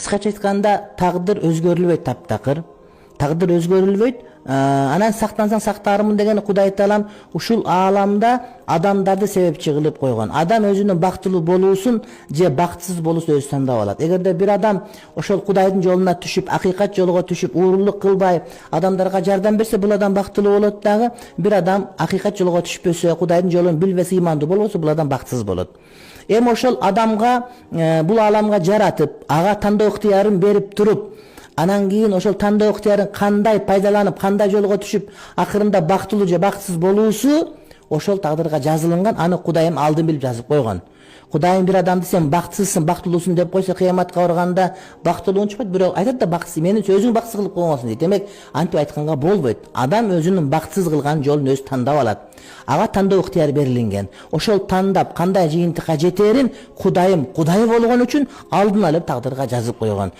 Кыскача айтканда тагдыр өзгөрүлбөйт таптакыр. Тагдыр өзгөрүлбөйт. Анан сактансаң сактаармын деген Кудай Таалам ушул ааламда адамдарды себепчи кылып койгон. Адам өзүнүн бактылуу болуусун же бактысыз болуусун өзү тандап алат. Эгерде бир адам ошол Кудайдын жолуна түшүп, акыйкат жолго түшүп, уурулук кылбай, адамдарга жардам берсе, бул адам бактылуу болот дагы. Бир адам акыйкат жолго түшпөсө, Кудайдын жолун билбесе, имандуу болбосо, бул адам бактысыз болот. Эми ошол адамга бул ааламга жаратып, ага тандоо ыктыярын берип туруп, анан кийин ошол тандоо ыктыярын кандай пайдаланып, кандай жолго түшүп, акырында бактылуу же бактысыз болуусу ошол тагдырга жазылынган. Аны Кудайым алдын билип жазып койгон. Кудайым бир адамды сен бактысызсың, бактылуусуң деп койсо, кыяматка барганда бактылууң чыкпайт, бирок айтат да бактысыз, мени өзүң бактысыз кылып койгонсуң дейт. Демек, антип айтканга болбойт. Адам өзүнүн бактысыз кылган жолун өзү тандап алат. Ага тандоо ыктыяры берилген. Ошол тандап кандай жыйынтыкка жетерин Кудайым Кудай болгон үчүн алдын алып тагдырга жазып койгон.